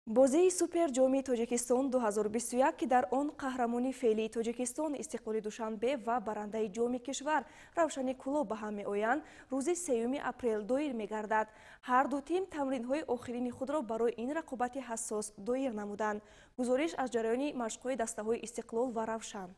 бозии суперҷоми тоҷикистон 2021 ки дар он қаҳрамони феълии тоҷикистон истиқлоли душанбе ва барандаи ҷоми кишвар равшани кулоб ба ҳам меоянд рӯзи 3 апрел доир мегардад. ҳар ду тим тамринҳои охирини худро барои ин рақобати ҳассос доир намуданд. гузориш аз ҷараёни машқҳои дастаҳои истиқлол ва равшан.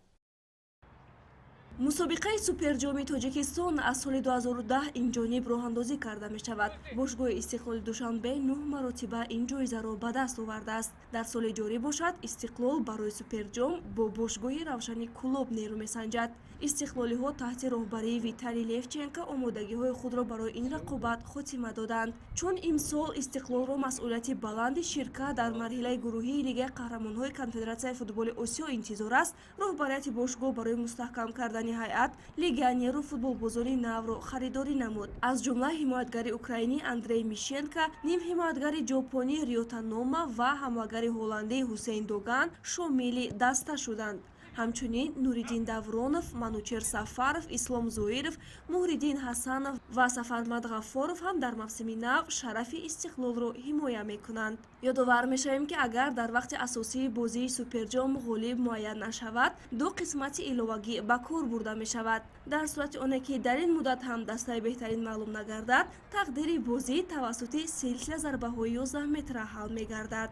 мусобиқаи суперҷоми тоҷикистон аз соли 2010 инҷониб роҳандозӣ карда мешавад. бошгоҳи истиқлоли душанбе 9 маротиба ин ҷоизаро ба даст овардааст. дар соли ҷорӣ бошад истиқлол барои суперҷом бо бошгоҳи равшани кулоб нерӯ месанҷад. истиқлолиҳо таҳти роҳбарии Виталий Левченко омодагиҳои худро барои ин рақобат хотима доданд. чун имсол истиқлолро масъулияти баланди ширкат дар марҳилаи гурӯҳии лигаи қаҳрамонҳои конфедератсияи футболи осиё интизор аст, роҳбарияти бошгоҳ барои мустаҳкам кардани ҳайат легионеру футболбозони навро харидорӣ намуд. аз ҷумла ҳимоятгари украинӣ Андрей Мишенко, нимҳимоятгари ҷопонӣ Риота Нома ва ҳамвагари ҳолландии Ҳусейн Доган шомили даста шуданд. ҳамчунин Нуриддин Давронов, Манучер Сафаров, Ислом Зоиров, Муҳриддин Ҳасанов ва Сафармад Ғаффоров ҳам дар мавсими нав шарафи истиқлолро ҳимоя мекунанд. ёдовар мешавем ки агар дар вақти асосии бозии суперҷом ғолиб муайян нашавад, ду қисмати иловагӣ ба кор бурда мешавад. дар сурати оне ки дар ин муддат ҳам дастаи беҳтарин маълум нагардад, тақдири бозӣ тавассути силсила зарбаҳои 11 метра ҳал мегардад.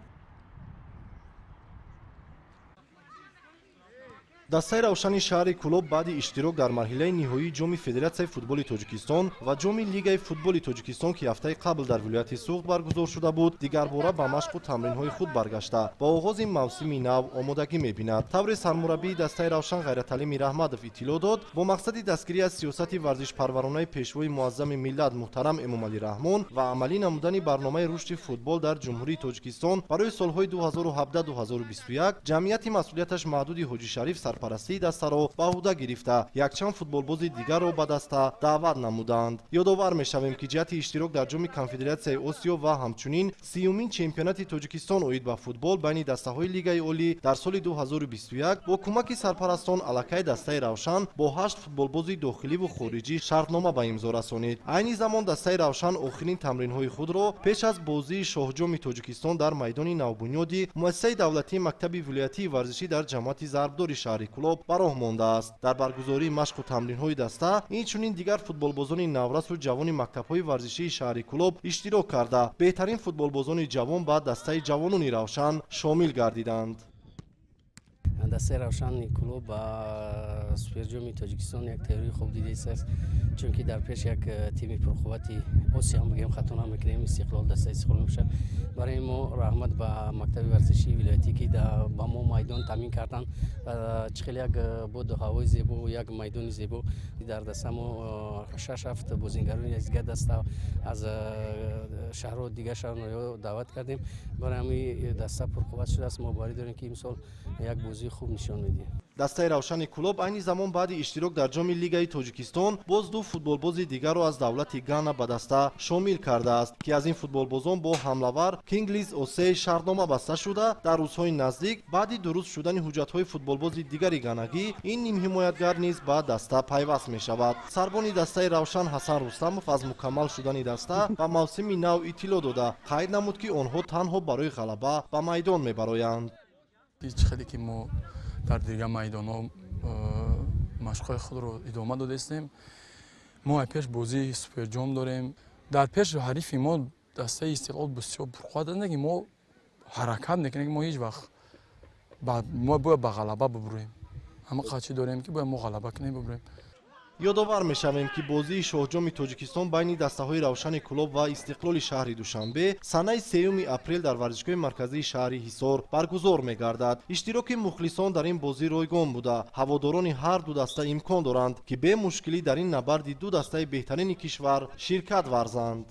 дастаи равшани шаҳри Кулоб баъди иштирок дар марҳилаи ниҳоии ҷоми Федератсияи футболи Тоҷикистон ва ҷоми Лигаи футболи Тоҷикистон ки ҳафтаи қабл дар вилояти Суғд баргузор шуда буд, дигарбора ба машқу тамринҳои худ баргашта ба оғози мавсими нав омодагӣ мебинад. тавре сармураббии дастаи равшан Ғайраталими Раҳмадов иттилоъ дод, бо мақсади дастгирӣ аз сиёсати варзишпарваронаи пешвои муаззами миллат муҳтарам Эмомалӣ Раҳмон ва амалӣ намудани барномаи рушди футбол дар ҷумҳурии Тоҷикистон барои солҳои 2017-2021 ҷамъияти масъулияташ маҳдуди Ҳоҷишариф сарпарастии дастаро ба ӯҳда гирифта якчанд футболбози дигарро ба даста даъват намуданд. ёдовар мешавем ки ҷиҳати иштирок дар ҷоми конфедератсияи осиё ва ҳамчунин 30-умин чемпионати Тоҷикистон оид ба футбол байни дастаҳои лигаи олӣ дар соли 2021 бо кӯмаки сарпарастон аллакай дастаи равшан бо 8 футболбози дохиливу хориҷӣ шартнома ба имзо расонид. айни замон дастаи равшан охирин тамринҳои худро пеш аз бозии шоҳҷоми Тоҷикистон дар майдони навбунёди муассисаи давлатии мактаби вилоятии варзишӣ дар ҷамоати зарбдори шаҳри Кулоб ба роҳ мондааст. дар баргузории машқу тамринҳои даста инчунин дигар футболбозони наврасу ҷавони мактабҳои варзишии шаҳри Кулоб иштирок карда беҳтарин футболбозони ҷавон ба дастаи ҷавонони равшан шомил гардиданд. дастаи равшани Кулоб ба суперҷоми Тоҷикистон як тайёрии хуб дидааст, чунки дар пеш як тими пурқуввати Осиё ҳам бигем хато намекунем, истиқлол дастаи истиқлол мебошад. барои мо раҳмат ба мактаби варзишии вилоятӣ ки ба мо майдон таъмин карданд, чихел як боду ҳавои зебо, як майдони зебо дар даста мо 6-7 бозингарони аз дигар даста аз шаҳрҳо дигар шаҳрҳо даъват кардем. барои ҳамин даста пурқувват шудааст. мо боварӣ дорем ки имсол як бозии хуб нишон медиҳем. дастаи равшани Кулоб айни замон баъди иштирок дар ҷоми Лигаи Тоҷикистон боз ду футболбози дигарро аз давлати Гана ба даста шомил кардааст ки аз ин футболбозон бо ҳамлавар Кинглис Осей шартнома баста шуда дар рӯзҳои наздик баъди дуруст шудани ҳуҷҷатҳои футболбози дигари ганагӣ ин нимҳимоятгар низ ба даста пайваст мешавад. сарбони дастаи равшан Ҳасан Рустамов аз мукаммал шудани даста ба мавсими нав иттилоъ дода қайд намуд ки онҳо танҳо барои ғалаба ба майдон мебароянд. дар дигар майдонҳо машқҳои худро идома додастем. мо пеш бозии суперҷом дорем. дар пеш ҳарифи мо дастаи истиқлол бисёр пурқувват ки мо ҳаракат мекунем ки мо ҳеҷ вақт мо бояд ба ғалаба бибурем. ҳама қачи дорем ки бояд мо ғалаба кунем бибурем. ёдовар мешавем ки бозии шоҳҷоми Тоҷикистон байни дастаҳои равшани Кулоб ва истиқлоли шаҳри Душанбе санаи 3 апрел дар варзишгоҳи марказии шаҳри Ҳисор баргузор мегардад. иштироки мухлисон дар ин бозӣ ройгон буда ҳаводорони ҳар ду даста имкон доранд ки бе мушкилӣ дар ин набарди ду дастаи беҳтарини кишвар ширкат варзанд.